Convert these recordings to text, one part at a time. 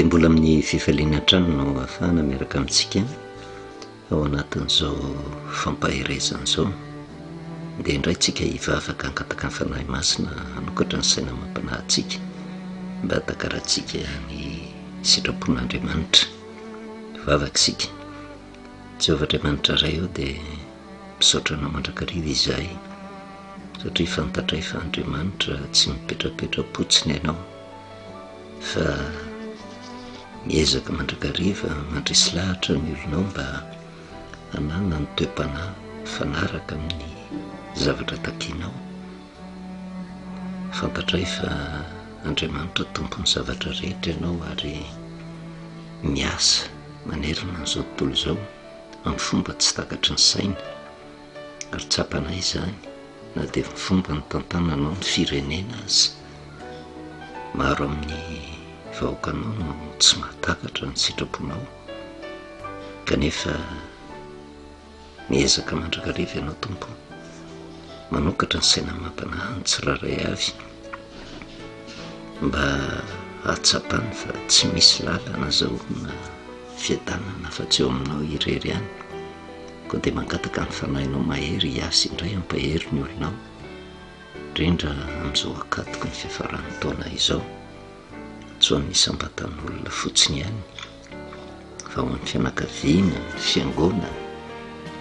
dia mbola amin'ny fifaliana trano no ahafahana miaraka amintsika ao anatin'izao fampaherezana izao, dia indray tsika hivavaka hankataka ny fanahy masina hanokatra ny saina mampanahintsika mba hatakarantsika ny sitrapon'Andriamanitra. Vavaka isika. Jehovah-Andriamanitra iray eo dia misaotra anao mandrakariva izahay satria fantatray fa Andriamanitra tsy mipetrapetra-potsiny ianao fa miezaka mandrakariva mandresy lahatra ny olonao mba hanana ny toe-panahy fanaraka amin'ny zavatra takianao. Fantatray fa Andriamanitra tompon'ny zavatra rehetra ianao ary miasa manerana n'izao tontolo izao amin'ny fomba tsy takatry ny saina ary tsapanay izany na dia ny fomba ny tantananao ny firenena azy. Maro amin'ny vahoakanao no tsy mahatakatra ny sitraponao kanefa miezaka mandrakariva ianao tompo, manokatra ny saina mampanahy ny tsiraray avy mba hatsapany fa tsy misy lalana zahoana fiadanana fa tsy eo aminao irery ihany, koa dia mangataka ny fanahinao mahery hiasa indray hampahery ny olonao indrindra amin'izao akatoko ny fiafaran'ny taona izao, tsy ho an'ny isam-batan'olona fotsiny ihany fa ho an'ny fianakaviana, ny fiangonana,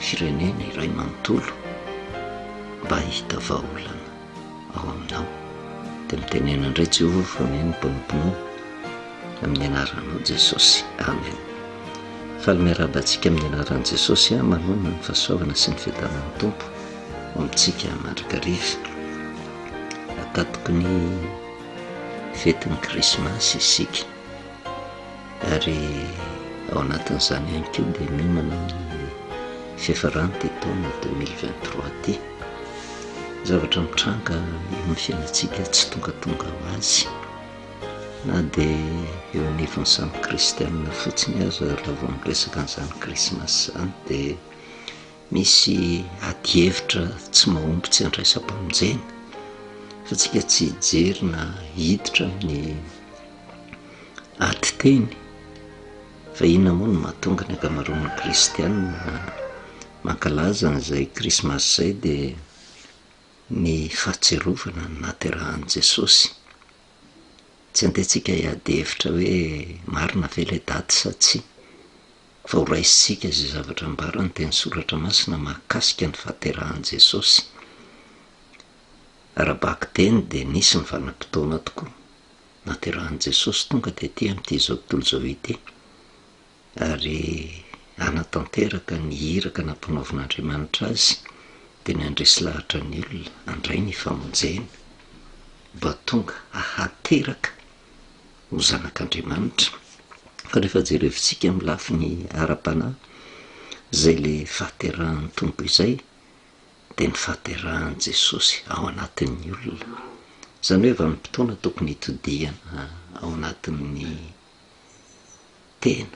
firenena iray manontolo mba hita vahaolana ao aminao. Dia mitenena indray Jehovah fa mihaino mpanomponao amin'ny anaranao Jesosy. Amen. Faly-miarabantsika amin'ny anaran'i Jesosy manona ny fahasoavana sy ny fiadanan'ny tompo amintsika mandrakariva akatoko ny fetin'ny krismasy isika ary ao anatin'izany ihany koa dia miomana amin'ny fiafarany ty taona 2023 ty. Zavatra mitranga eo amin'ny fiainantsika tsy tongatonga ho azy na dia eo anivon'ny samy kristianina fotsiny aza raha vao miresaka an'izany krismasy izany dia misy ady hevitra tsy mahomby tsy handraisam-pamonjena fa tsika tsy hijery na hiditra amin'ny ady teny fa inona moa no mahatonga ny ankamaroan'ny kristianina mankalaza an'izay krismasy izay dia ny fahatserovana ny naterahan'i Jesosy. Tsy handehantsika hiady hevitra hoe marina ve ilay daty sa tsia fa ho raisitsika izay zavatra ambarany teny soratra masina mahakasika ny fahaterahan'i Jesosy. Arabaky teny dia nisy ny vanim-potoana tokoa naterahan'i Jesosy tonga dia aty amin'ity izao tontolo izao ity ary anatanteraka ny hiraka nampanaovin'Andriamanitra azy dia ny andresy lahatra ny olona handray ny famonjena mba tonga ahateraka ho zanak'Andriamanitra. Fa rehefa jerevintsika amin'ny lafiny ara-panahy izay le fahaterahan'ny tompo izay dia ny fahaterahan'i Jesosy ao anatin'ny olona. Izany hoe vanim-potoana tokony hitodiana ao anatin'ny tena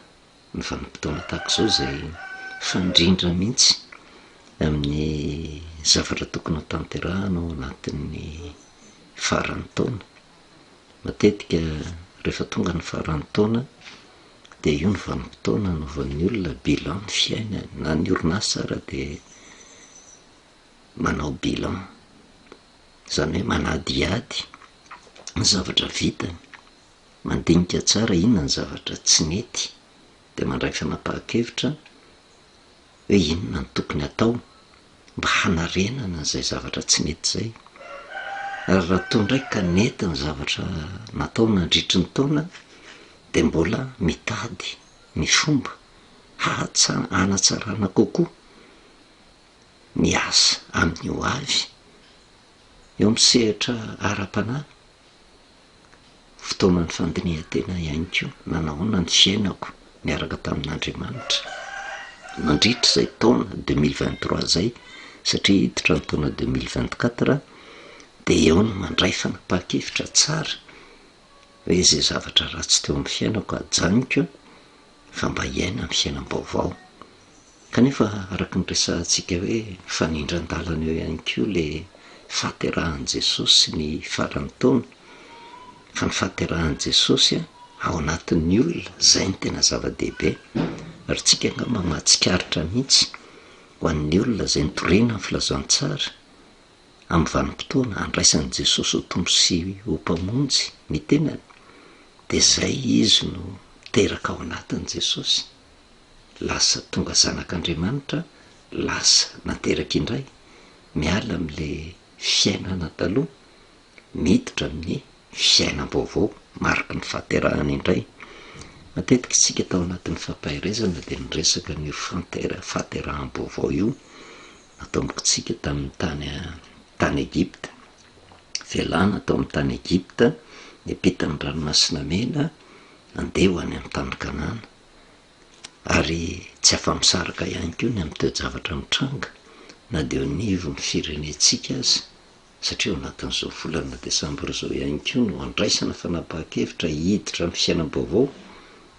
ny vanim-potoana tahaka izao izay fandrindra mihitsy amin'ny zavatra tokony ho tanterahana ao anatin'ny faran'ny taona. Matetika rehefa tonga ny faran'ny taona dia io ny vanim-potoana anaovan'ny olona bilan ny fiainany na ny orinasa ara dia manao bilan, izany hoe manadiady ny zavatra vitany, mandinika tsara inona ny zavatra tsy nety dia mandray fanapahan-kevitra hoe inona ny tokony atao mba hanarenana izay zavatra tsy nety izay. Ary raha toa indray ka nety ny zavatra natao nandritry ny taona dia mbola mitady ny fomba hanatsarana kokoa ny asa amin'ny ho avy eo amin'ny sehatra ara-panahy. Fotoanan'ny fandinihan-tena ihany koa nanahoana ny fiainako miaraka tamin'Andriamanitra nandritra izay taona 2023 izay satria hiditra ny taona 2024 dia eo no mandray fanapahan-kevitra tsara hoe izay zavatra ratsy teo amin'ny fiainako ajaniko fa mba hiaina amin'ny fiainam-baovao. Kanefa araka ny resahantsika hoe fanindran-dalana eo ihany koa ilay fahaterahan'i Jesosy ny faran'ny taona fa ny fahaterahan'i Jesosy ao anatin'ny olona zay ny tena zava-dehibe ary tsika angamba mahatsikaritra mihitsy ho an'ny olona zay nitoriana ny filazantsara amin'ny vanim-potoana andraisan'i Jesosy ho tombo sy ho mpamonjy ny tenany, de zay izy no teraka ao anatin'i Jesosy, lasa tonga zanak'Andriamanitra, lasa nateraka indray, miala am'le fiainana taloha, miditra amin'ny fiainam-baovao, mariky ny fahaterahana indray. Matetika isika tao anatin'ny fampahirezana de niresaka ny fahaterahanam-baovao io nataomboko tsika tamin'ny tany Egypta, velana tao amin'ny tany Egypta, niampitany ranomasina mena, andeha ho any amin'ny tany Kanana, ary tsy afa-misaraka ihany koa ny amin'ny toe-javatra mitranga na de eo nivo ny firenetsika azy, satria ao anatin'izao volana Desambra zao ihany koa no andraisana fanapahan-kevitra hiditra amin'ny fiainam-baovao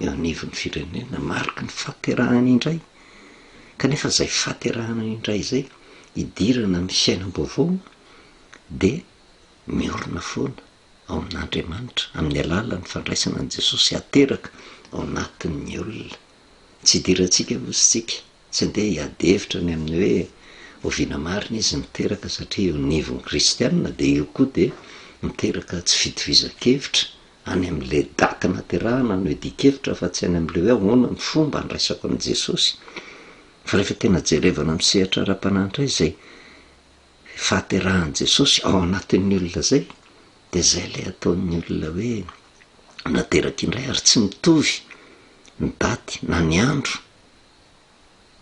eo anivo ny firenena, mariky ny fahaterahana indray. Kanefa zay fahaterahana indray zay hidirana amin'ny fiainam-baovao de miorina foana ao amin'Andriamanitra amin'ny alalan'ny fandraisana an' Jesosy ateraka ao anatin'ny olona. Tsy hidirantsika ozytsika, tsy andeha hiadevitra ny amin'ny hoe oviana marina izy miteraka satria eo nivon'ny kristianina, de io koa de miteraka tsy fitovizan-kevitra any amin'le daty naterahana no edikevitra fa tsy any amin'le hoe ahoana ny fomba andraisako an' Jesosy. Fa rehefa tena jerevana amin'ny sehatra ara-panahitra izay fahaterahan' Jesosy ao anatin'ny olona zay, de zay le ataon'ny olona hoe nateraka indray ary tsy mitovy ny daty na ny andro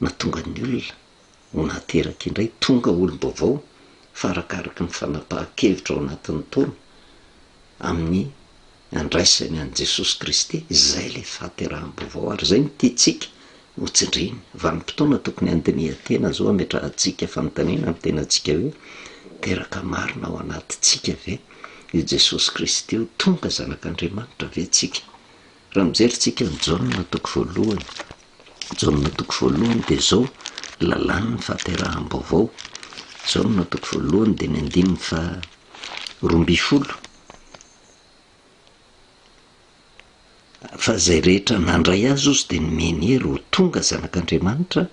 na tonga ny olona ho nateraka indray, tonga olom-baovao fa arakaraka ny fanapahan-kevitra ao anatin'ny taona amin'ny andraisany an' Jesosy Kristy, zay le fahaterahan-baovao ary zay no tiatsika ho tsindriny. Vanim-potoana tokony andinihan-tena zao ametrahantsika fanontaniana amin'ny tenantsika hoe teraka marina ao anatintsika ve io Jesosy Kristy io, tonga zanak'Andriamanitra ve tsika? Raha mijeritsika ny Jaonina toko voalohany, Jaonina toko voalohany de zao lalàny ny fahaterahan-baovao. Jaonina toko voalohany de ny 12. Fa zay rehetra nandray azy ozy de nomeny hery ho tonga zanak'Andriamanitra,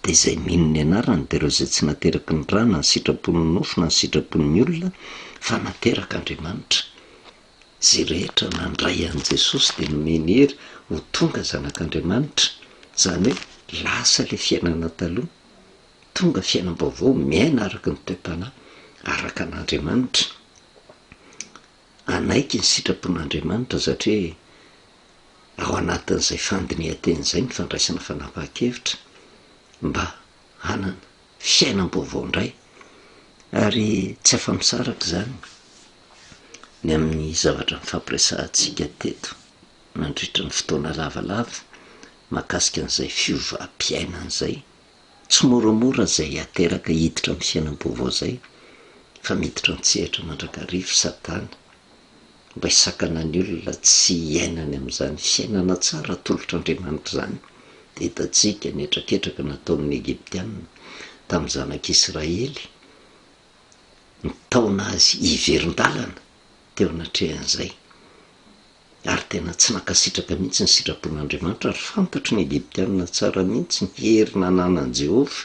de izay mino ny anarany de reo zay tsy nateraky ny rana, ny sitrapon'ny nofo na ny sitrapon'ny olona, fa nateraka Andriamanitra. Zay rehetra nandray an' Jesosy de nomeny hery ho tonga zanak'Andriamanitra, zany hoe lasa le fiainana taloha, tonga fiainam-baovao, miaina araka ny toe-panahy, araka an'Andriamanitra. Anaiky ny sitrapon'Andriamanitra satria ao anatin'izay fandinihan-teny zay ny fandraisana fanapahan-kevitra mba hanana fiainam-baovao indray. Ary tsy afa-misaraka zany ny amin'ny zavatra mifampiresahantsika teto nandritra ny fotoana lavalava mahakasika an'izay fiovam-piainana zay. Tsy moramora zay ateraka hiditra amin'ny fiainam-baovao zay, fa miditra antsehatra mandrakarivo Satana mba hisakana ny olona tsy iainany amin'izany fiainana tsara tolotr'Andriamanitra zany. De hitantsika ny etraketraka nataon'ny Egyptianina tamin'ny zanak'Israely, nitaona azy hiverin-dalana teo anatrehan'izay, ary tena tsy nankasitraka mihitsy ny sitrapon'Andriamanitra, ary fantatry ny Egyptianina tsara mihitsy ny hery nananan'i Jehovah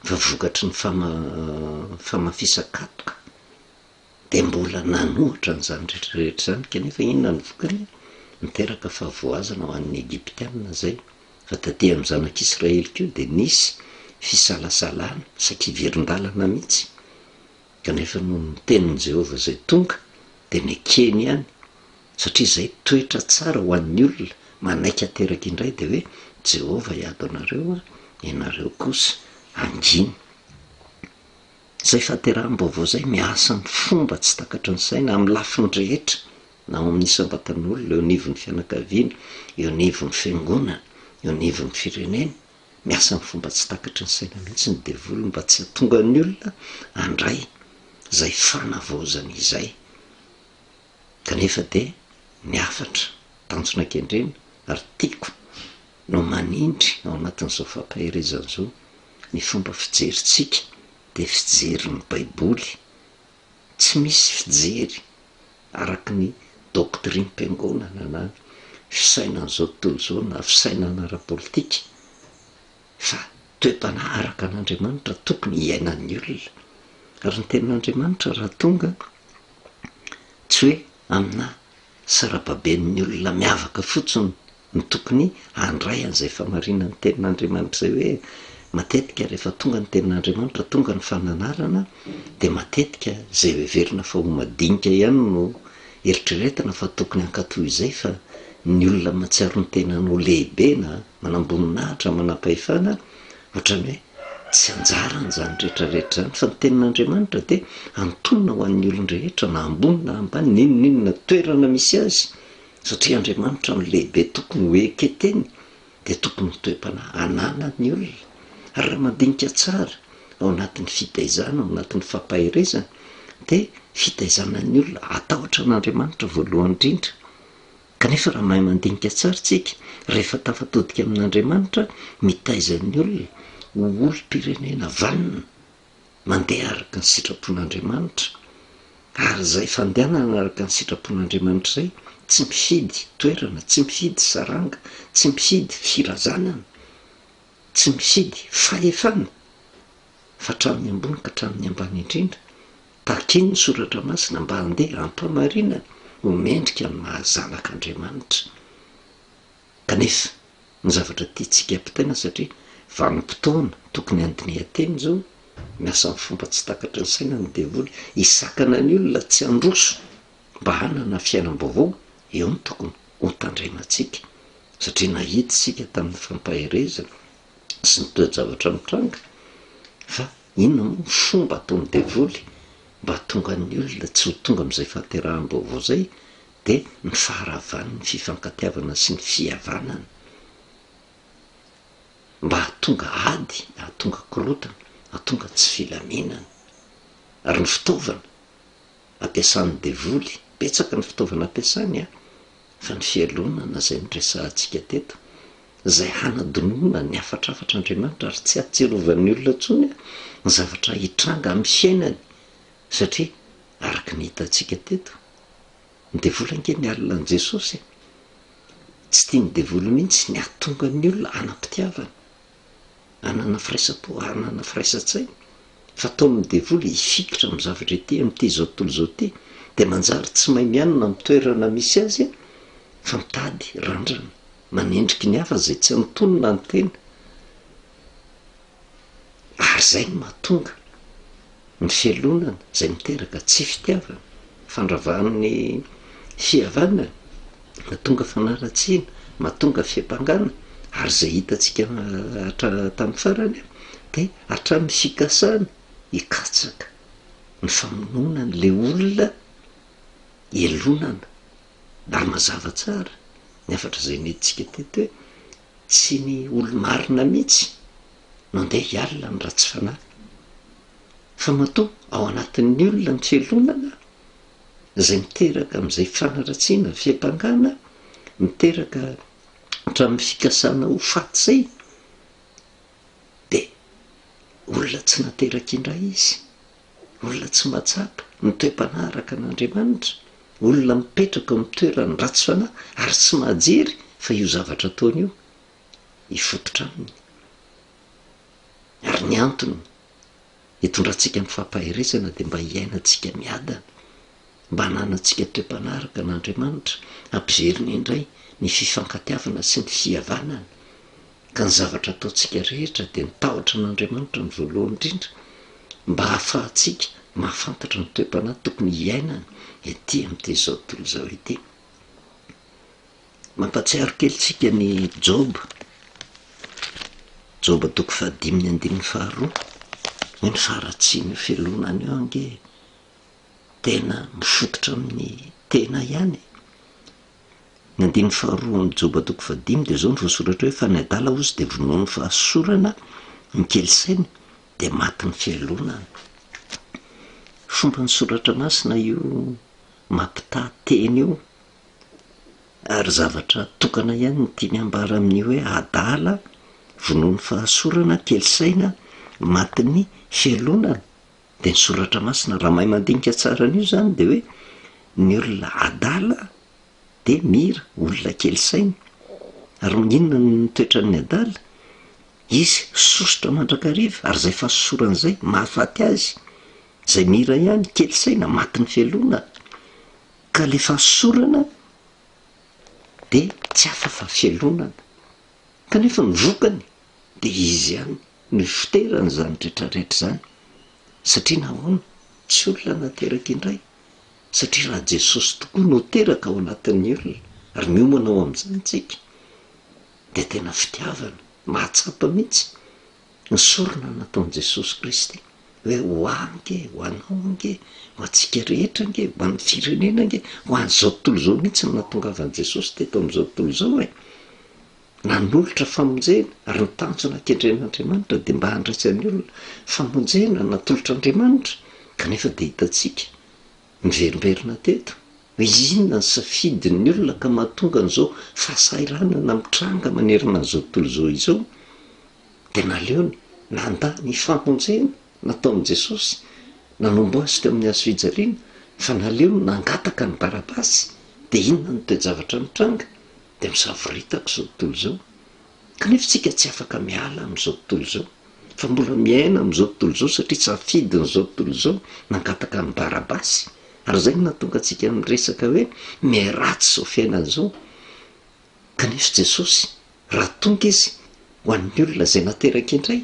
fa vokatry ny famafisakatoka de mbola nanohitra n'izany rehetrarehetra zany. Kanefa inona ny vokany? Niteraka fahavoazana ho an'ny Egyptianina zay. Fa taty amin'ny zanak'Israely koa de nisy fisalasalana saky hiverin-dalana mihitsy. Kanefa no ny tenin'i Jehovah zay tonga de nekeny ihany, satria zay toetra tsara ho an'ny olona manaiky ateraka indray de hoe Jehovah hiado anareo, ianareo kosa anginy. Zay fahaterahanam-baovao zay miasa ny fomba tsy takatra ny saina amin'ny lafiny rehetra, na ao amin'ny isam-batan'olona, eo anivon'ny fianakaviana, eo anivon'ny fiangonana, eo anivon'ny firenena, miasa ny fomba tsy takatra ny saina mihitsy ny devolo mba tsy hatonga ny olona andray zay fanavaozany izay. Kanefa de niafatra tanjona kendrena ary tiako no manindry ao anatin'izao fampahirezana zao ny fomba fijeritsika de fijery ny baiboly. Tsy misy fijery araky ny doctrine-mpiangonana na fisainan'izao tontolo zao na fisainana ara-politika fa toe-panaraka an'Andriamanitra tokony hiainan'ny olona ary ny tenin'Andriamanitra raha tonga tsy hoe amina sarababen'ny olona miavaka fotsiny ny tokony handray an'izay famarinany tenin'Andriamanitra zay hoe matetika rehefa tonga ny tenin'Andriamanitra tonga ny fananarana de matetika zay heverina fa ho madinika ihany no eritreretina fa tokony hankatoy izay fa ny olona matsiaro ny tenany ho lehibe na manamboninahitra manam-pahefana ohatrany hoe tsy anjarany zany rehetrarehetra zany fa ny tenin'Andriamanitra de antonona ho an'ny olon-drehetra na ambony na ambany ninonninona toerana misy azy satria Andriamanitra ny lehibe tokony ho eketeny de tokony toe-panahy anana ny olona ary raha mandinika tsara ao anatin'ny fitaizana ao anatin'ny fampaherezana de fitaizana ny olona atahotra an'Andriamanitra voalohany indrindra kanefa raha mahay mandinika tsara tsika rehefa tafatodika amin'Andriamanitra mitaizan'ny olona olo-pirenena vanina mandeha araka ny sitrapon'Andriamanitra ary zay fandehanana araka ny sitrapon'Andriamanitra zay tsy mifidy toerana tsy mifidy saranga tsy mifidy firazanana tsy mifidy fahefana fa hatramin'ny ambony ka hatramin'ny ambany indrindra tahakiny ny soratra masina mba handeha ampamarinana ho mendrika ny mahazanak'Andriamanitra kanefa ny zavatra tiatsika ampitaina satria vanim-potoana tokony andinihan-teny zao miasa amin'ny fomba tsy takatra ny saina ny devoly hisakana ny olona tsy androso mba hanana fiainam-baovao eo ny tokony ho tandremantsika satria nahity sika tamin'ny fampaherezana sy ny toe-javatra mitranga fa inona moa fomba ataon'ny devoly mba tonga ny olona tsy ho tonga amin'izay fahaterahambaovao zay de ny faharavan'ny fifankatiavana sy ny fihavanana mba hatonga ady hatonga korotana hatonga tsy filaminana ary ny fitaovana ampiasan'ny devoly betsaka ny fitaovana ampiasany fa ny fialonana zay miresahantsika teto zay hanadonona ny afatr'Andriamanitra ary tsy ahatserovan'ny olona tsony ny zavatra hitranga amin'ny fiainany satria araka ny hitantsika teto ny devoly ange ny alina an' Jesosy tsy tia ny devoly mihitsy ny ahatonga ny olona anam-pitiavana anana firaisapo anana firaisan-tsaina fa atao amin'ny devoly hifikitra amin'ny zavatra ety amin'ity zao tontolo zao ty de manjary tsy mahay mianina amin'ny toerana misy azy fa mitady randrana manendriky ny hafa zay tsy antonona ny tena ary zay ny mahatonga ny fialonana zay miteraka tsy fitiavana fandravahan'ny fihavanana mahatonga fanaratsiana mahatonga fiampangana ary zay hitantsika tamin'ny farany de hatramin'ny fikasana hikatsaka ny famononana le olona elonana ary mazava tsara ny afatra zay netsika teto hoe tsy ny olo-marina mihitsy no andeha hialina ny ratsy fanahy fa matoa ao anatin'ny olona ny fialonana zay miteraka amin'izay fanaratsiana fiampangana miteraka hatramin'ny fikasana ho faty zay de olona tsy nateraka indray izy olona tsy matsapa ny toe-panaraka an'Andriamanitra olona mipetraka amin'ny toerany ratsy fanahy ary tsy mahajery fa io zavatra ataony io hifototra aminy ary ny antony hitondrantsika ny fampaherezana de mba hiainantsika miadana mba hananantsika toe-panaraka an'Andriamanitra ampiveriny indray ny fifankatiavana sy ny fihavanana ka ny zavatra ataontsika rehetra de ny tahotra an'Andriamanitra ny voalohany indrindra mba hahafahantsika mahafantatra ny toe-panahy tokony hiainana ety amin'ity zao tontolo zao ity mampatsiaro kelitsika ny Joba toko 5:5 hoe ny faharatsiany fialonany eo ange tena mifototra amin'ny tena ihany ny 5:2 ny Joba toko 5 de zao ny voasoratra hoe fa ny adala ozy de vonoa ny fahasorana ny kelisaina de maty ny fialonana fomba ny soratra masina io mampitahateny io ary zavatra tokana ihany ny tiany ambara amin'io hoe adala vonoa ny fahasorana kelisaina maty ny fialonana de ny soratra masina raha mahay mandinika tsara an'io zany de hoe ny olona adala de mira olona kely saina ary inona ny toetran'ny adala izy sosotra mandrakariva ary zay fahasosoran'izay mahafaty azy zay mira ihany kely saina matin'ny fialona ka le fahasosorana de tsy hafa fa fialonana kanefa mivokany de izy ihany no fiterany zany rehetrarehetra zany satria nahoana tsy olona nateraka indray satria raha Jesosy tokoa no teraka ao anatin'ny olona ary miomana ao amin'izantsika de tena fitiavana mahatsapa mihitsy ny sorona nataon'i Jesosy Kristy hoe ho ange ho anao ange ho antsika rehetra ange ho an'ny firenena ange ho an'izao tontolo zao mihitsy ny nahatongavan'i Jesosy teto amin'izao tontolo zao nanolotra famonjena ary nitanjona ankendren'Andriamanitra de mba handraisan'ny olona famonjena natolotra Andriamanitra kanefa de hitatsika miverimberina teto hoe inona ny safidin'ny olona ka mahatonga an'izao fahasairanana mitranga manerana an'izao tontolo zao izao de naleony nandany famonjena nataon'i Jesosy nanombo azy teo amin'ny hazo fijaliana fa naleony nangataka ny Barabasy de inona ny toe-javatra mitranga de misavoritako zao tontolo zao kanefa tsika tsy afaka miala amin'izao tontolo zao fa mbola miaina amin'izao tontolo zao satria safidin'izao tontolo zao nangataka ny Barabasy ary zay no nahatonga antsika miresaka hoe miaratsy zao fiainana zao kanefa Jesosy raha tonga izy ho an'ny olona zay nateraka indray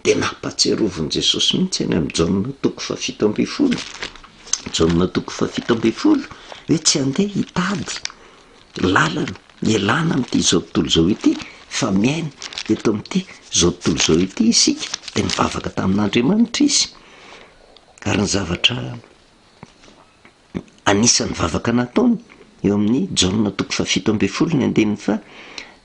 de nampatsiarovin' Jesosy mihitsy any amin'ny Jaona toko 7:10 Jaona toko 7:10 hoe tsy andeha hitady lalana ialana amin'ity zao tontolo zao ity fa miaina eto amin'ity zao tontolo zao ity isika de mivavaka tamin'Andriamanitra izy ary ny zavatra anisan'ny vavaka nataony eo amin'ny Jaona toko 7:10 ny andininy fa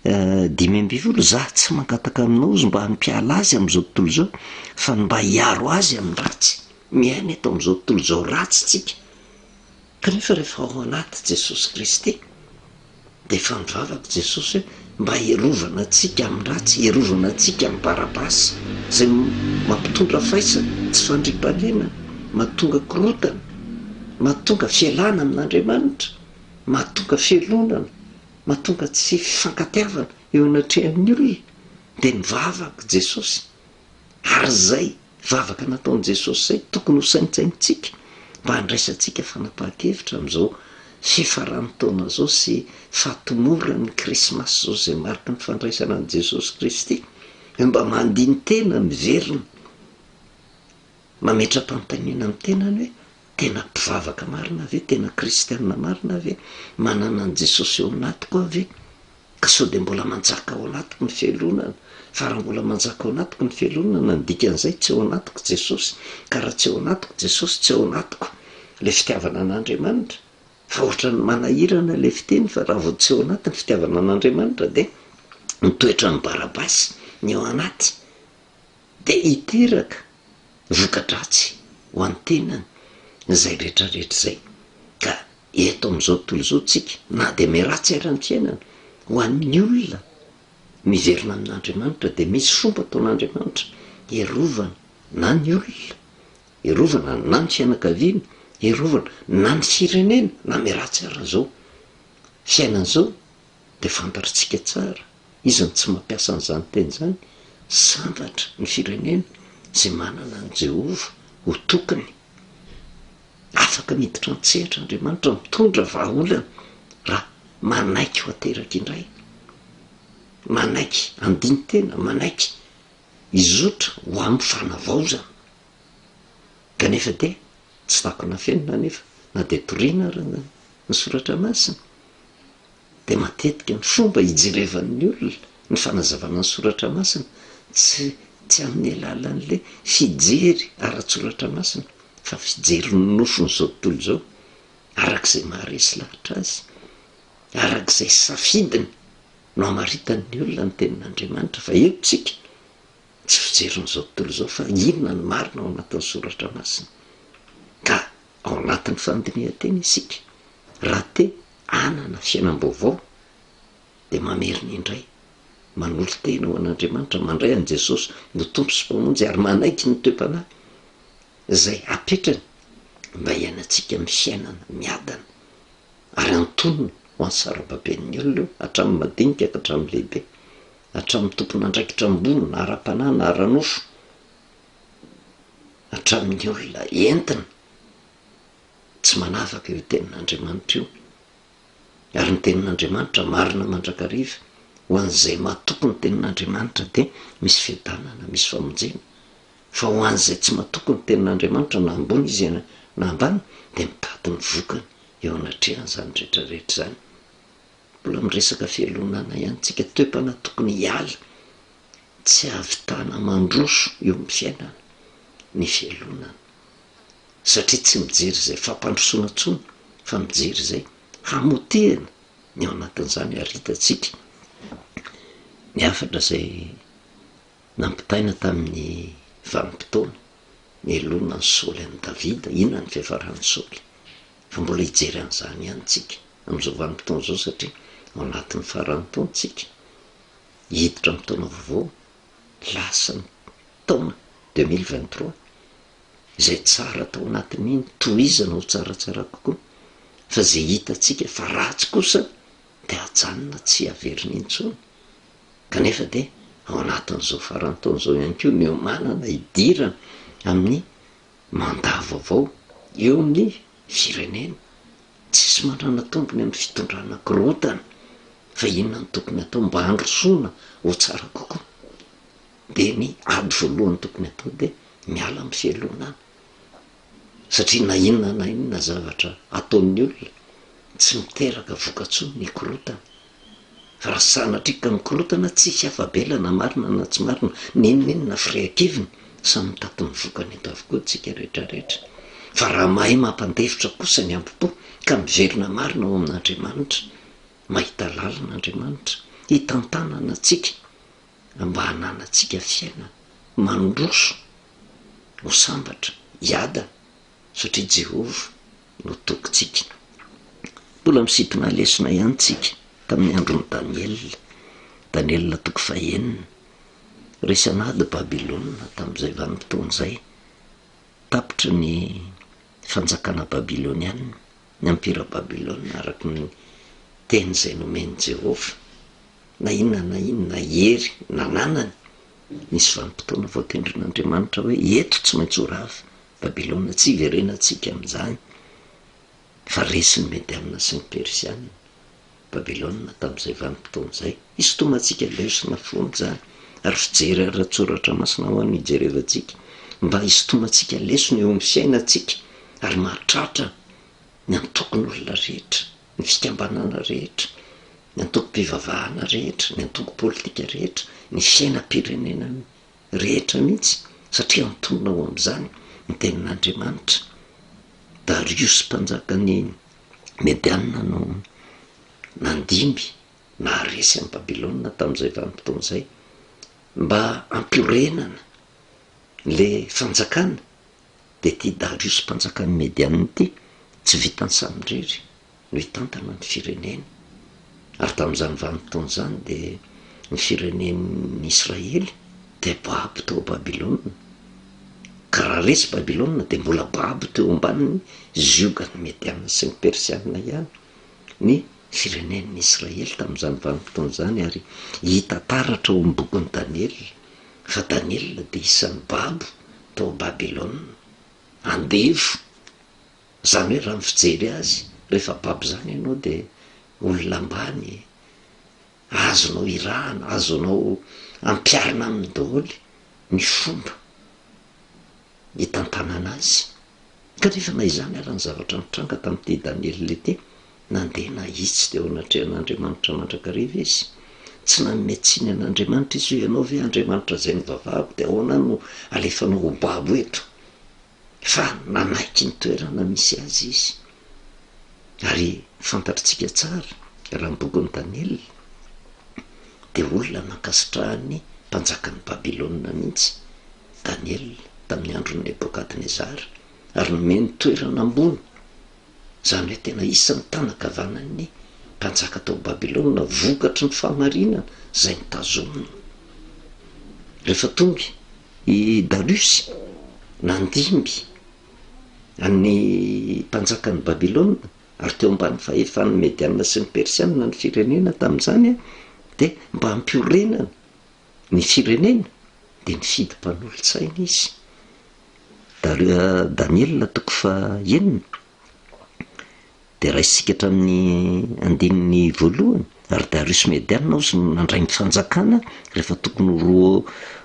5:10 za tsy mangataka aminao izy mba hampiala azy amin'izao tontolo zao fa mba hiaro azy amin'ny ratsy miaina eto amin'izao tontolo zao ratsy tsika kanefa rehefa ao anaty Jesosy Kristy de efa mivavaka Jesosy hoe mba hierovana atsika amin'ny ratsy hierovana atsika amin'ny Barabasy zay mampitondra faisana tsy fandriam-pahalemana mahatonga korotana mahatonga fialana amin'Andriamanitra mahatonga fialonana mahatonga tsy fifankatiavana eo anatrehan'ny olona de mivavaka Jesosy ary zay vavaka nataon'i Jesosy zay tokony ho saintsaintsika mba handraisantsika fanapahan-kevitra amin'izao fifaran'ny taona zao sy fahatomoran'ny Krismasy zao zay mariky ny fandraisana an'i Jesosy Kristy hoe mba mandiny tena miverina mametram-panontaniana amin'ny tenany hoe tena mpivavaka marina ave tena kristianina marina ave manana an' Jesosy eo anatiko ave ka sao de mbola manjaka ao anatiko ny fialonana fa raha mbola manjaka ao anatiko ny fialonana ny dikan'izay tsy ao anatiko Jesosy ka raha tsy ao anatiko Jesosy tsy ao anatiko le fitiavana an'Andriamanitra fa ohatra ny manahirana le fiteny fa raha vao tsy ao anaty ny fitiavana an'Andriamanitra de mitoetra ny Barabasy ny ao anaty de hiteraka vokadratsy ho an'ny tenany zay rehetrarehetra zay ka eto amin'izao tontolo zao tsika na de miaratsy aran'ny fiainana ho an'ny olona miverina amin'Andriamanitra de misy fomba ataon'Andriamanitra hierovana na ny olona hierovana na ny fianakaviana hierovana na ny firenena na miaratsy ara zao fiainana zao de fantatritsika tsara izy ny tsy mampiasa an'izany teny zany sambatra ny firenena zay manana an' Jehova ho tokony afaka miditra an-tsehatra Andriamanitra mitondra vahaolana raha manaiky ho ateraka indray manaiky andiny tena manaiky izotra ho amin'ny fanavaozana kanefa de tsy takona fiainana nefa na de toriana raha ny soratra masina de matetika ny fomba hijerevan'ny olona ny fanazavana ny soratra masina tsy amin'ny alalan'le fijery ara-tsoratra masina fa fijery ny nofony zao tontolo zao arak'izay maharesy lahatra azy arak'izay safidiny no amaritan'ny olona ny tenin'Andriamanitra fa eo tsika tsy fijerin'izao tontolo zao fa inona ny marina ao anatin'ny soratra masina ka ao anatin'ny fandinihan-tena isika raha te anana fiainam-baovao de mamerina indray manolo tena ho an'Andriamanitra mandray an' Jesosy no tompo sy mpamonjy ary manaiky ny toe-panahy zay apetrany mba hiainantsika amin'ny fiainana miadana ary antonony ho any sarababen'ny olona hatramin'ny madinika ka hatramin'ny lehibe, hatramin'ny tompona andraikitra ambony na ara-panahy na ara-nofo, hatramin'ny olona entina tsy manavaka io tenin'Andriamanitra io. Ary ny tenin'Andriamanitra marina mandrakariva ho an'izay matoko ny tenin'Andriamanitra dia misy fiadanana, misy famonjena. Fa ho an'izay tsy matoko ny tenin'Andriamanitra na ambony izy na ambany dia mitady ny vokany eo anatrehany zany rehetrarehetra zany. Mbola miresaka fialonana ihany tsika, toepana tokony hiala, tsy havitana mandroso eo amin'ny fiainana ny fialonana, satria tsy mijery izay fampandrosoana intsony fa mijery izay hamotehana ny ao anatin'izany. Ary hitantsika ny hafatra izay nampitaina tamin'ny vanim-potoana ny elona ny Saoly an'i Davida, inona ny fiafaran'ny Saoly, fa mbola hijery an'izany ihany tsika amin'izao vanim-potoana izao, satria ao anatin'ny faran'ny taontsika hiditra amin'ny taona vaovao, lasa ny taona 2023 izay tsara tao anatin'iny tohizana ho tsaratsara kokoa, fa zay hitatsika fa ratsy kosa dia hajanona tsy haverina intsony. Kanefa dia ao anatin'izao faran'ny taona izao ihany koa ny manana hidirana amin'ny mandat vaovao eo amin'ny firenena, tsisy manana tombony amin'ny fitondrana korotana, fa inona ny tokony atao mba handrosoana ho tsara kokoa. Dia ny ady voalohany tokony atao dia miala amin'ny fialonana, satria na inona zavatra ataon'ny olona tsy miteraka voka-tsoa ny korotana. Fa raha sanatrika ny korotana tsisy afabelana marina na tsy marina, ninona fireakiviny samy mitady ny vokany eto avokoa tsika rehetrarehetra. Fa raha mahay mampandevitra kosa ny ampo-po ka miverina marina ao amin'Andriamanitra, mahita lalan'Andriamanitra hitantanana tsika mba hananantsika fiaina mandroso ho sambatra hiadana, satria Jehovah no tokontsika. Mbola misintona lesona ihany tsika tamin'ny andron'i Daniel toko 9, resanady Babilôna tamin'izay vanim-potoana izay, tapitra ny fanjakana babilôniana, ny ampira Babilôna araka ny teny izay nomeny Jehovah. Na inona hery nananany, nisy vanim-potoana voatendrin'Andriamanitra hoe eto tsy maintsy ho rava Babilôna, tsy hiverenantsika amin'izany, fa resiny Mediana sy ny Persiana Babilôna tamin'izay vanim-potoana izay. Hisintomantsika lesona foana zany, ary fijery ara-tsoratra masina ho an'ny hijerevantsika, mba hisintomantsika lesona eo amin'ny fiainantsika, ary mahatratra ny antokon'ny olona rehetra, ny fikambanana rehetra, ny antoko-pivavahana rehetra, ny antoko politika rehetra, ny fiainam-pirenena rehetra mihitsy, satria antonona ao amin'izany ny tenin'Andriamanitra. Darius mpanjakany Mediana no nandimby na resy amin'ny Babilôna tamin'izay vanim-potoana izay, mba ampiorenana le fanjakana. Dia ty Darius mpanjakany Mediana ity tsy vitany samindrery no hitantana ny firenena. Ary tamin'izany vanim-potoana izany dia ny firenen'ny Israely dia babo teo Babilôna, ka raha resy Babilôna dia mbola babo teo ambaniny ziogany Mediana sy ny Persiana ihany ny firenen'ny Israely tamin'izany vanim-potoana izany. Ary hita taratra ao amin'ny bokin'i Daniel fa Daniel dia isan'ny babo tao Babilôna, andevo. Zany hoe raha ny fijery azy, rehefa babo zany ianao dia olona ambany, azonao irahana, azonao ampiarina amin'ny daholo ny fomba hitantanana azy. Kanefa na izany ary ny zavatra mitranga tamin'ity Daniel ity, nandeha nahitsy teo anatrehan'Andriamanitra mandrakariva izy, tsy nanome tsiny an'Andriamanitra izy hoe ianao ve Andriamanitra izay nivavahako dia ahoana no alefanao ho babo eto, fa nanaiky ny toerana misy azy izy. Ary fantatritsika tsara raha ny bokin'i Daniel dia olona nankasitrahany mpanjakan'ny Babilôna mihitsy Daniel tamin'ny andron'ny Nebokadnezara, ary nomeny toerana ambony, zany hoe tena isan'ny tanakavanan'ny mpanjaka tao Babilôna, vokatry ny fahamarinana izay nitazominy. Rehefa tonga i Darius nandimby any mpanjakan'ny Babilôna ary teo ambany fahefan'ny Mediana sy ny Persiana ny firenena tamin'izany dia mba hampiorenana ny firenena dia nifidy mpanolontsaina izy. Daniel toko fa enina dia raisika hatramin'ny andininy voalohany, ary Darius Mediana ozy no nandray ny fanjakana rehefa tokony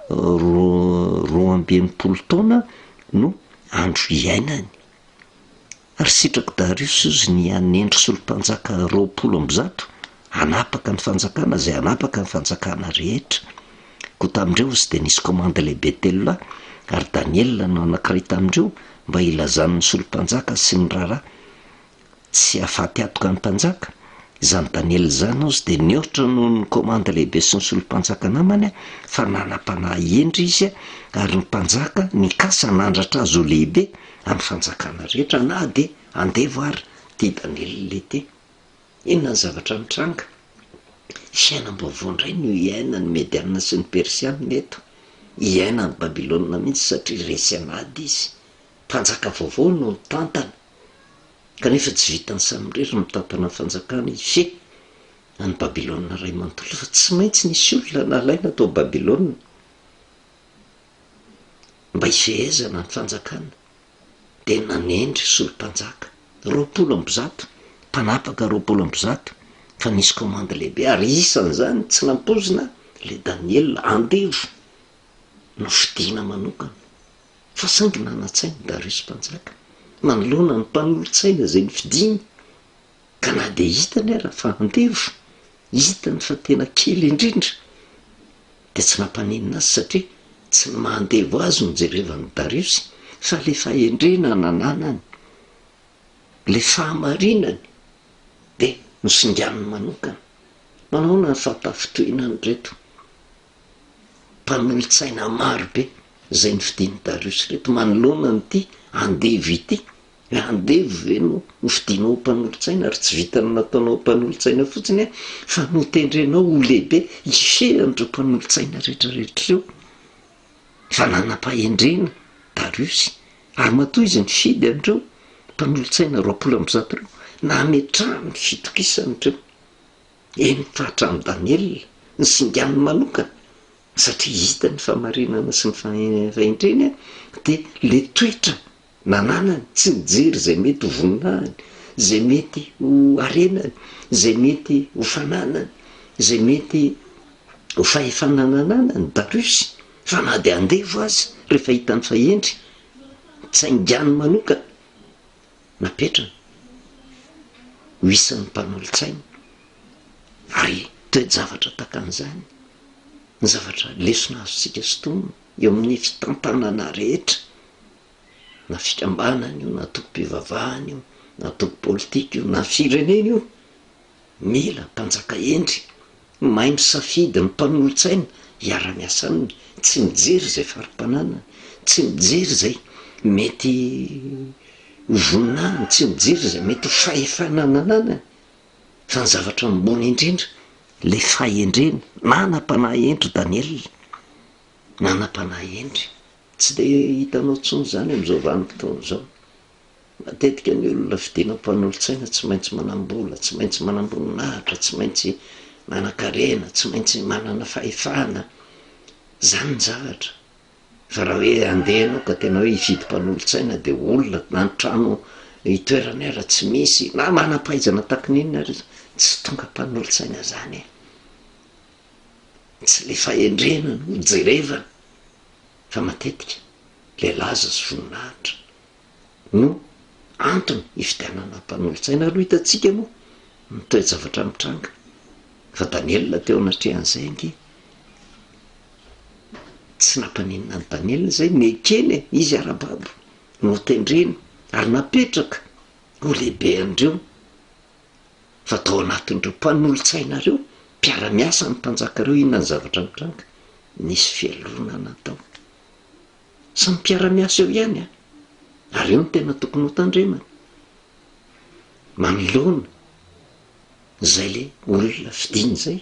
roa amby enimpolo taona no andro iainany. Ary sitrako Darius ozy ny anendry solompanjaka 20 anapaka ny fanjakana zay anapaka ny fanjakana rehetra. Koa tamindreo izy dia nisy komanda lehibe telo lahy, ary Daniel no anankiray tamindreo mba ilazan'ny solompanjaka sy ny raharaha tsy ahafaty atoka ny mpanjaka. Izany Daniel izany ozy dia nihoatra noho ny komanda lehibe sy ny solompanjaka namany fa nanam-panahy endry izy, ary ny mpanjaka nikasa nandratra azy ho lehibe amin'ny fanjakana rehetra na dia andevo ary tia Daniel lety. Inona ny zavatra mitranga? Fiainam-baovao indray no iainan'ny Mediana sy ny Persiana eto, iainan'ny Babilôna mihitsy satria resy anady izy. Mpanjaka vaovao no mitantana, kanefa tsy vitany samirery mitantana ny fanjakana izy. Any Babilôna ray manontolo fa tsy maintsy nisy olona nalaina tao Babilôna mba hifehezana ny fanjakana, dia nanendry solompanjaka 20 mpanapaka 20 fa nisy komanda lehibe, ary isan'izany tsy nampozina le Daniel andevo no fidiana manokana. Fa saingy nanantsainy Darius mpanjaka manoloana ny mpanolontsaina zay nifidiny, ka na dia hitany ara fa andevo, hitany fa tena kely indrindra, dia tsy nampaninina azy satria tsy ny mandevo azy no jerevany Darius, fa le fahendrena nananany, le fahamarinany dia nosinganiny manokana. Manaona ny fahatafitohinany reto mpanolontsaina marobe zay nifidiny Darius reto manoloana nyty andevo ity. Andevo ve no fidinao mpanolontsaina ary tsy vitany nataonao mpanolontsaina fotsiny fa notendrenao ho lehibe ifehan'ireo mpanolontsaina rehetrarehetra reo. Fa nanam-pahendrena Darius, ary matoa izy nifidy an'ireo mpanolontsaina 20 reo na hametrahany fitokisany reo. Eny fahatramin'ny Daniel ny singaniny manokana satria hita ny famarinana sy ny fahendreny dia le toetra nananany tsy mijery zay mety ho voninahiny, zay mety ho arenany, zay mety ho fananany, zay mety ho fahefanananany Darius. Fa na dia andevo azy rehefa hitany fahendry tsy haingany manokana napetrana ho isan'ny mpanolontsaina. Ary toe-javatra takan'izany ny zavatra lesona azontsika sotonina eo amin'ny fitantanana rehetra, na fikambanana io, na tokom-pivavahana io, na tokom-politika io, na firenena io, mila mpanjaka endry mahay misafidy ny mpanolontsaina hiara-miasa aminy, tsy mijery zay farim-pananana, tsy mijery zay mety ho voninahiny, tsy mijery zay mety ho fahefanananana, fa ny zavatra mibony indrindra le fahendrena. Nanam-panahy endry Daniel, nanam-panahy endry. Tsy dia hitanao tsony zany amin'izao vanim-potoana izao. Matetika ny olona fidina mpanolontsaina tsy maintsy manam-bola, tsy maintsy manam-boninahitra, tsy maintsy manan-karena, tsy maintsy manana fahefana. Zany ny zavatra. Fa raha hoe andeha ianao ka tena hoe hifidy mpanolontsaina dia olona na ny trano hitoerany ara tsy misy, na manam-pahaizana takin'inona ary tsy tonga mpanolontsaina zany. Tsy le fahendrena no jerevana, fa matetika le laza sy voninahitra no antony hifidianana mpanolontsaina. Ary hitantsika moa ny toe-javatra mitranga. Fa Daniel teo anatrehan'izay ange tsy nampaninina ny Daniel zay mekeny izy ara-babo no tendrena ary napetraka ho lehibe andreo. Fa tao anatin'ireo mpanolontsaina reo mpiara-miasa ny mpanjaka reo. Inona ny zavatra mitranga? Nisy fialonana tao samy mpiara-miasa eo ihany ary eo no tena tokony ho tandremana manoloana zay le olona fidiny zay.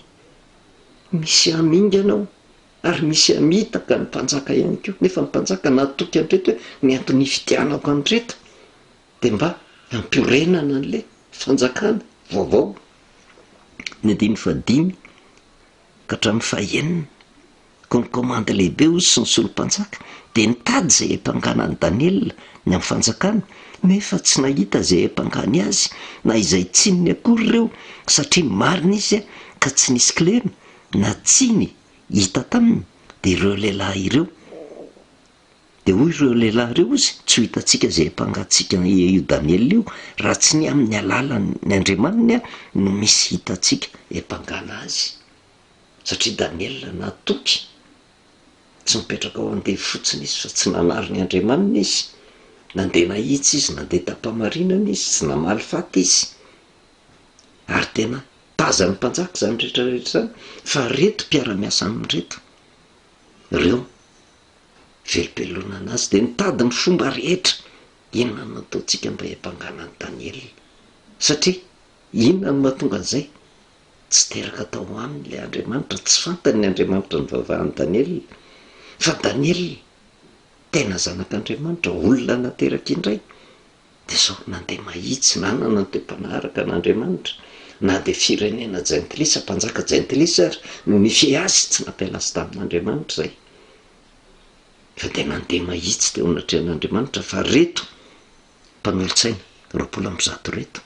Misy aminganao ary misy amitaka ny mpanjaka ihany koa, nefa ny mpanjaka natoky andreto hoe ny antony fidianako andreto dia mba hampiorenana an'le fanjakana vaovao ny 5 ka hatramin'ny 9 ko ny komanda lehibe ozy sy ny solompanjaka dia nitady zay ampanganany Daniela ny amin'ny fanjakana nefa tsy nahita zay ampangany azy na izay tsininy akory ireo satria marina izy ka tsy nisy klena na tsiny hita taminy dia ireo lehilahy ireo dia hoy ireo lehilahy ireo izy tsy ho hitantsika zay ampangatsika io Daniela io raha tsy ny amin'ny alalan'ny Andriamanina no misy hitantsika ampangana azy satria Daniela natoky tsy mipetraka ao andeha fotsiny izy fa tsy nanary ny Andriamanina izy nandeha nahitsy izy nandeha tapamarinana izy tsy namaly faty izy ary tena tazany mpanjaka zany rehetrarehetra zany fa reto mpiara-miasa amin'reto ireo velom-pelonana azy dia nitady ny fomba rehetra inona no nataontsika mba hampanganany Daniela satria inona no mahatonga an'izay tsy teraka tao aminy le Andriamanitra tsy fantany ny Andriamanitra ny vavahany Daniela fa Daniela tena zanak'Andriamanitra olona nateraka indray dia sao nandeha mahitsy na nanana toe-panaraka n'Andriamanitra na dia firenena jentilisa mpanjaka jentilisa ary no nifehy azy tsy nampiala azy tamin'Andriamanitra zay fa dia nandeha mahitsy dia onatrehan'Andriamanitra fa reto mpanolotsaina 20 reto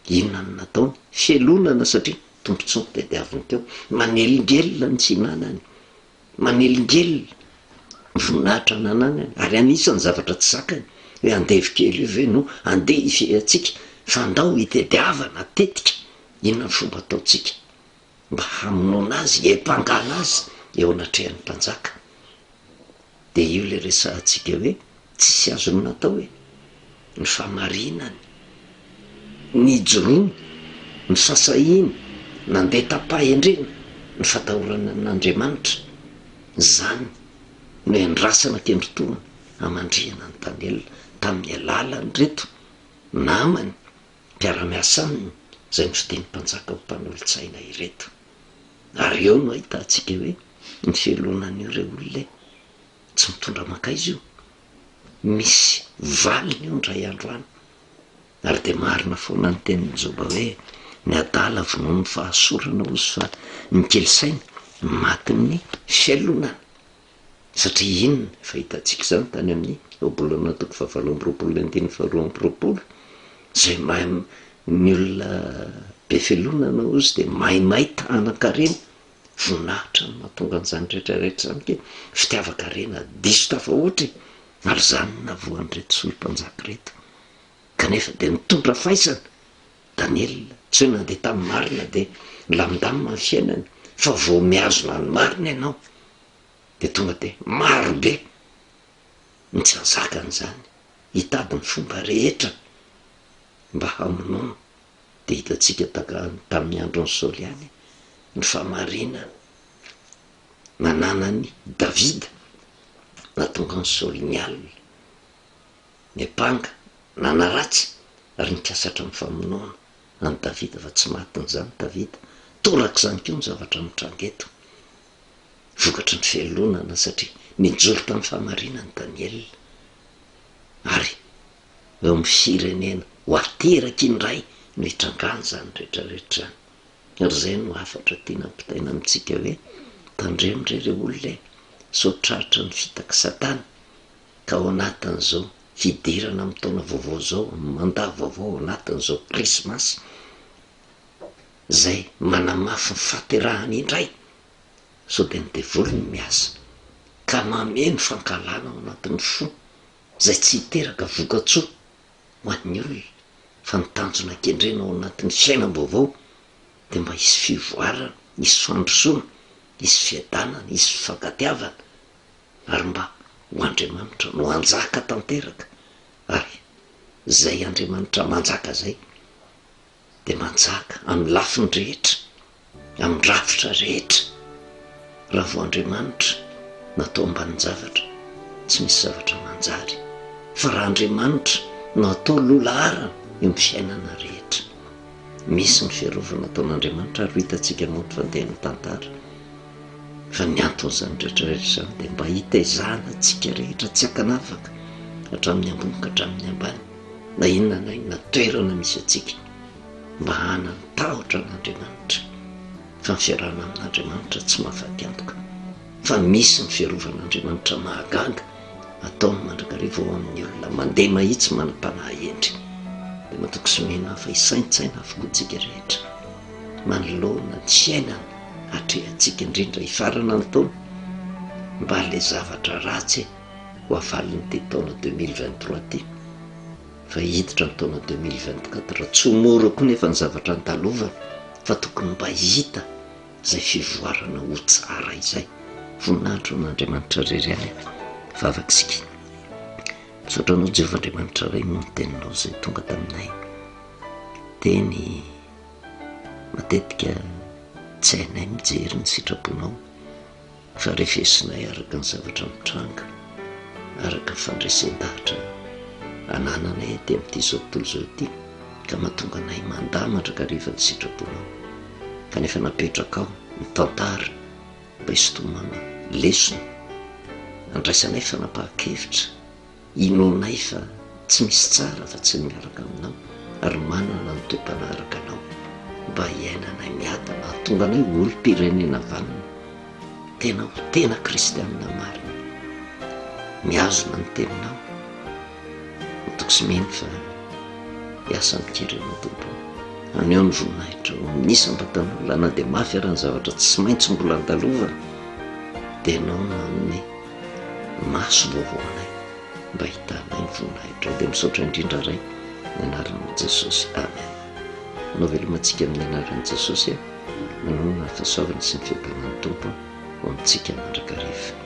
inona no nataony fialonana satria tombontsoa tediaviny teo manelingelona ny tsinanany manelingelona voninahitra nananany ary anisany zavatra tsy zakany hoe andevokely io ve no andeha ifehy atsika fa andao hitediavana tetika inona ny fomba ataontsika mba hamonoana azy hampangana azy eo anatrehan'ny mpanjaka dia io le resahantsika hoe tsisy azony natao hoe ny famarinany ny joroany ny sasahiny nandeha tapahy-andrena ny fatahorana n'Andriamanitra zany no andrasana kendrotoana amandriana ny Daniela tamin'ny alalany reto namany mpiara-miasa aminy zay nofidiany mpanjaka ho mpanolotsaina ireto ary eo no ahitantsika hoe ny fialonan'io ireo olona tsy mitondra maka izy io misy valiny eo ndray andro any ary dia marina foana ny tenin'ny Joba hoe ny adala vonoa ny fahasorana ozy fa ny kely saina maty ny fialonana satria inona fa hitantsika izany tany amin'ny obolana toko 7 zay mahay ny olona be fialonana ozy dia maimay tanan-karena voninahitra no mahatonga an'izany rehetrarehetra zany ke fitiavan-karena diso tafa ohatra ary zany navoan'ny reto solompanjaka reto kanefa dia nitondra faisana Daniela tsy hoe nandeha tamin'ny marina dia lamindamina ny fiainany fa vao miazona ny marina ianao dia tonga dia marobe ny tsy azakan'izany hitady ny fomba rehetra mba hamonoana dia hitantsika tamin'ny andron'ny Saoly ihany ny famarinana nananany Davida natonga ny Saoly ny alina ny apanga nanaratsy ary nikasatra amin'ny famonoana any Davida fa tsy matin'izany Davida toraka izany koa ny zavatra mitrangeto vokatry ny fialonana satria nijoro tamin'ny famarinany Daniela ary eo amin'ny firenena ho ateraky indray no hitrangany zany rehetrarehetra zany ary zay no afatra tiana mpitaina amintsika hoe tandremindrere olona sotraritra ny fitaka satana ka ao anatin'izao fidirana amin'ny taona vaovao zao manda vaovao anatin'izao krismasy zay manamafy ny fahaterahany indray so dia ny devolony miasa ka mameno fankalana ao anatin'ny fo zay tsy hiteraka vokatsoa ho an'ny olona fa nitanjona kendrena ao anatin'ny fiainam-baovao dia mba hisy fivoarana hisy fandrosoana hisy fiadanana hisy fifankatiavana ary mba ho Andriamanitra no anjaka tanteraka ary zay Andriamanitra manjaka zay dia manjaka amin'ny lafiny rehetra amin'ny rafitra rehetra raha vo Andriamanitra natao ambanin'ny zavatra tsy misy zavatra manjary fa raha Andriamanitra no atao lolarana eo amin'ny fiainana rehetra misy ny fiarovana ataon'Andriamanitra ary hitantsika moa ny fandehan'ny tantara fa ny anton'izany rehetrarehetra zany dia mba hitaizana antsika rehetra tsy hakanafaka hatramin'ny ambony ka hatramin'ny ambany na inona na inona toerana misy atsika mba hanany tahotra n'Andriamanitra. Fa ny fiarahana amin'Andriamanitra tsy mahafaty antoka, fa misy ny fiarovanaN'Andriamanitra mahagaga ataony mandrakariva ao amin'ny olona mandeha mahitsy manam-panahy endry. Dia matoko sy mihena fa hisaintsaina avokoa tsika rehetra manoloana ny fiainana hatrehantsika indrindra hifarana ny taona, mba le zavatra ratsy ho avalin'ity taona 2023 ty. Fa hiditra ny taona 2024 tsy homorako nefa ny zavatra antalovana, fa tokony mba hita izay fivoarana ho tsara izay. Voninahitro n'Andriamanitra reriany vavakisika. Misaotranao Jehovah Andriamanitra ray no teninao izay tonga taminay. Teny matetika tsy hainay mijery ny sitraponao, fa refesinay araka ny zavatra mitranga, araka ny fandresen-dahatra anananay ety amin'ity zao tontolo zao ity, ka mahatonga anay mandà mandrakariva ny sitraponao. Kanefa napetraka ao ny tantara mba hisintomana lesona, andraisanay fanapahan-kevitra, inonay fa tsy misy tsara fa tsy miaraka aminao, ary manana ny toe-panaraka anao mba hiainanay miadana, hahatonga anay olom-pirenena vanana, tena ho tena kristianina marina, miazona ny teninao. Matoko sy mihena fa hiasa mikerenao tompo, aneo ny voninahitra ao amin'ny isam-batan'olona na dia mafy ara ny zavatra tsy maintsy mbola andalova, dia anao manome maso vaovao anay mba hitanay ny voninahitra ao. Dia misaotra indrindra ray ny anaran'i Jesosy, amen. Manao velomantsika amin'ny anaran'i Jesosy, manao ny fahasoavana sy ny fiobonan'ny tompo ho amintsika mandrakariva.